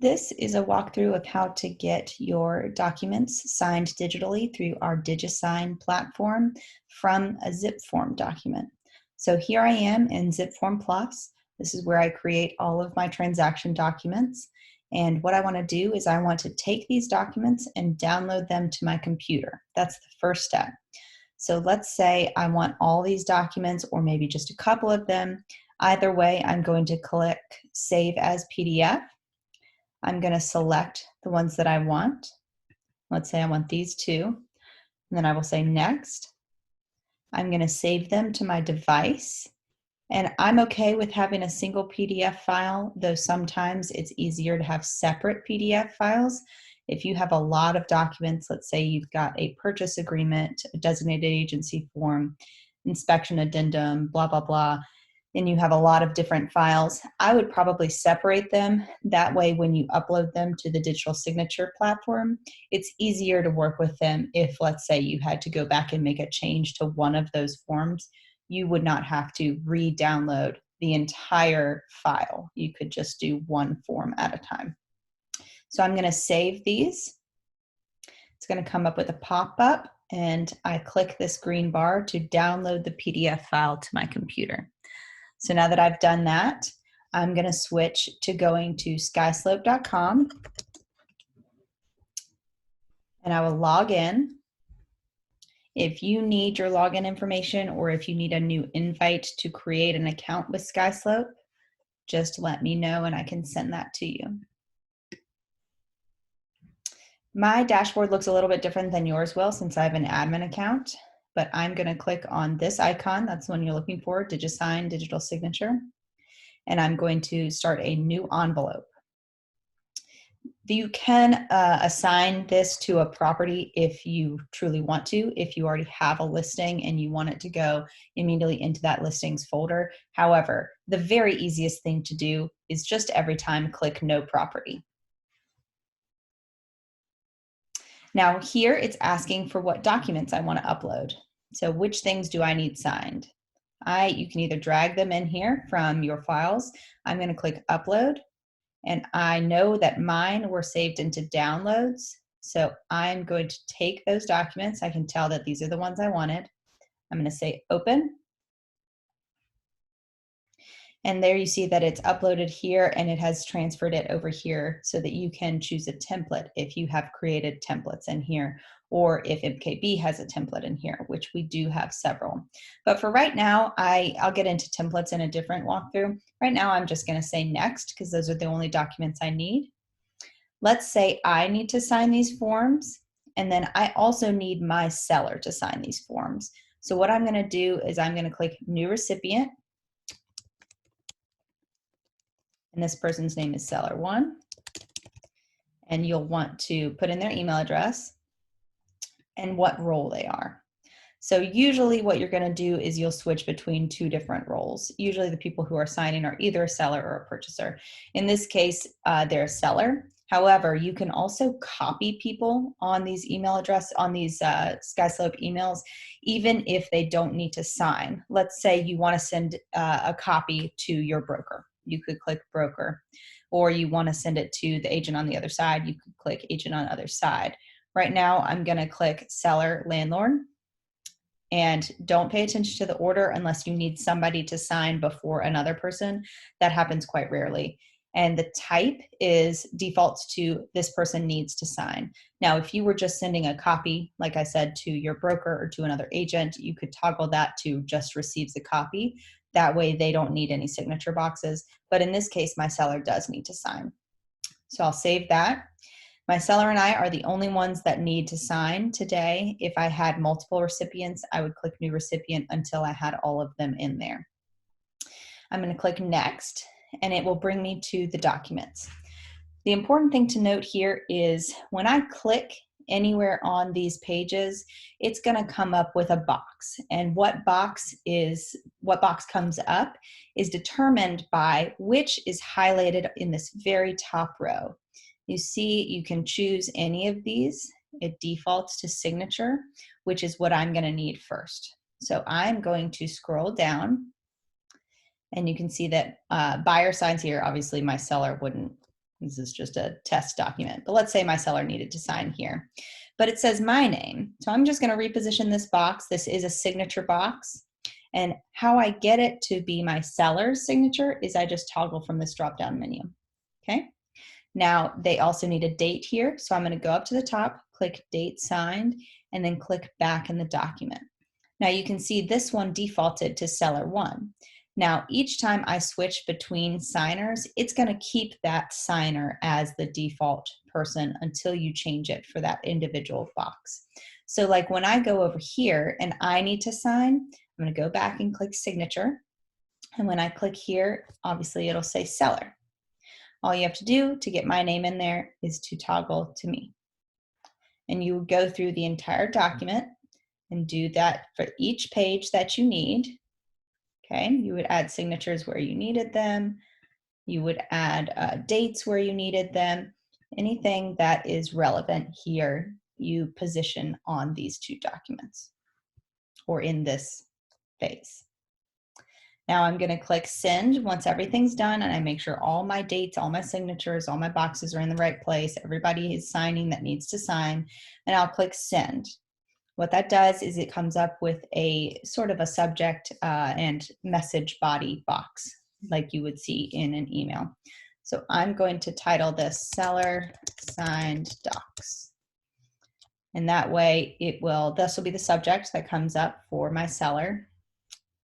This is a walkthrough of how to get your documents signed digitally through our DigiSign platform from a ZipForm document. So here I am in ZipForm Plus. This is where I create all of my transaction documents. And what I want to do is I want to take these documents and download them to my computer. That's the first step. So let's say I want all these documents or maybe just a couple of them. Either way, I'm going to click Save as PDF. I'm going to select the ones that I want. Let's say I want these two. And then I will say Next. I'm going to save them to my device. And I'm okay with having a single PDF file, though sometimes it's easier to have separate PDF files. If you have a lot of documents, let's say you've got a purchase agreement, a designated agency form, inspection addendum, blah, blah, blah, and you have a lot of different files, I would probably separate them. That way, when you upload them to the digital signature platform, it's easier to work with them if, let's say, you had to go back and make a change to one of those forms. You would not have to re-download the entire file. You could just do one form at a time. So I'm going to save these. It's going to come up with a pop-up, and I click this green bar to download the PDF file to my computer. So now that I've done that, I'm going to switch to going to skyslope.com, and I will log in. If you need your login information or if you need a new invite to create an account with Skyslope, just let me know and I can send that to you. My dashboard looks a little bit different than yours will since I have an admin account, but I'm going to click on this icon. That's the one you're looking for, DigiSign, digital signature. And I'm going to start a new envelope. You can assign this to a property if you truly want to, if you already have a listing and you want it to go immediately into that listings folder. However, the very easiest thing to do is just every time click No Property. Now here it's asking for what documents I want to upload. So which things do I need signed? You can either drag them in here from your files. I'm going to click Upload. And I know that mine were saved into downloads. So I'm going to take those documents. I can tell that these are the ones I wanted. I'm going to say Open. And there you see that it's uploaded here and it has transferred it over here so that you can choose a template if you have created templates in here, or if MKB has a template in here, which we do have several. But for right now, I'll get into templates in a different walkthrough. Right now, I'm just going to say Next because those are the only documents I need. Let's say I need to sign these forms, and then I also need my seller to sign these forms. So what I'm going to do is I'm going to click New Recipient. And this person's name is Seller1. And you'll want to put in their email address and what role they are. So usually what you're going to do is you'll switch between two different roles. Usually the people who are signing are either a seller or a purchaser. In this case, they're a seller. However, you can also copy people on these email address, on these Skyslope emails, even if they don't need to sign. Let's say you want to send a copy to your broker. You could click Broker, or you want to send it to the agent on the other side. You could click Agent on the other side. Right now, I'm going to click Seller Landlord, and don't pay attention to the order unless you need somebody to sign before another person. That happens quite rarely. And the type is defaults to this person needs to sign. Now, if you were just sending a copy, like I said, to your broker or to another agent, you could toggle that to just receives a copy. That way they don't need any signature boxes. But in this case, my seller does need to sign. So I'll save that. My seller and I are the only ones that need to sign today. If I had multiple recipients, I would click New Recipient until I had all of them in there. I'm going to click Next, and it will bring me to the documents. The important thing to note here is when I click anywhere on these pages, it's going to come up with a box. And what box comes up is determined by which is highlighted in this very top row. You see, you can choose any of these. It defaults to signature, which is what I'm going to need first. So I'm going to scroll down, and you can see that buyer signs here. Obviously, my seller wouldn't This is just a test document, but let's say my seller needed to sign here. But it says my name. So I'm just going to reposition this box. This is a signature box. And how I get it to be my seller's signature is I just toggle from this drop-down menu. Okay. Now they also need a date here. So I'm going to go up to the top, click date signed, and then click back in the document. Now you can see this one defaulted to seller 1. Now, each time I switch between signers, it's going to keep that signer as the default person until you change it for that individual box. So like when I go over here and I need to sign, I'm going to go back and click signature. And when I click here, obviously it'll say seller. All you have to do to get my name in there is to toggle to me. And you go through the entire document and do that for each page that you need. Okay, you would add signatures where you needed them. You would add dates where you needed them. Anything that is relevant here, you position on these two documents or in this phase. Now I'm going to click send once everything's done and I make sure all my dates, all my signatures, all my boxes are in the right place. Everybody is signing that needs to sign, and I'll click send. What that does is it comes up with a sort of a subject and message body box like you would see in an email. So I'm going to title this seller signed docs. And that way this will be the subject that comes up for my seller.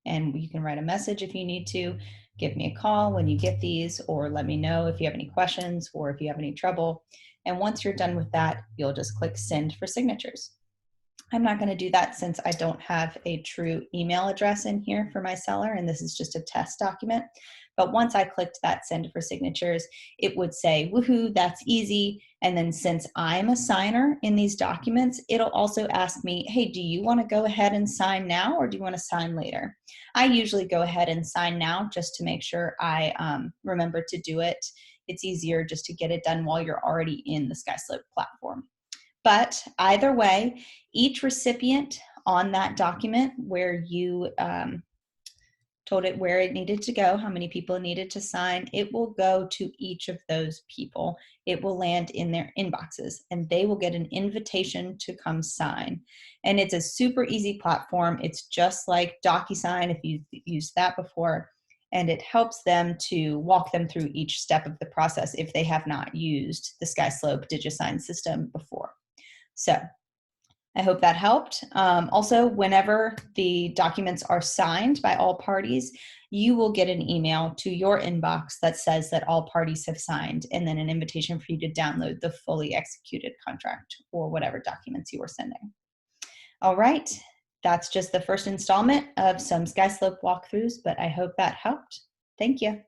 And you can write a message if you need to. Give me a call when you get these, or let me know if you have any questions or if you have any trouble. And once you're done with that, you'll just click send for signatures. I'm not going to do that since I don't have a true email address in here for my seller, and this is just a test document. But once I clicked that send for signatures, it would say, woohoo, that's easy. And then since I'm a signer in these documents, it'll also ask me, hey, do you want to go ahead and sign now or do you want to sign later? I usually go ahead and sign now just to make sure I remember to do it. It's easier just to get it done while you're already in the Skyslope platform. But either way, each recipient on that document where you told it where it needed to go, how many people needed to sign, it will go to each of those people. It will land in their inboxes and they will get an invitation to come sign. And it's a super easy platform. It's just like DocuSign if you've used that before. And it helps them to walk them through each step of the process if they have not used the Skyslope DigiSign system before. So I hope that helped. Also, whenever the documents are signed by all parties, you will get an email to your inbox that says that all parties have signed, and then an invitation for you to download the fully executed contract or whatever documents you were sending. All right, that's just the first installment of some Skyslope walkthroughs, but I hope that helped. Thank you.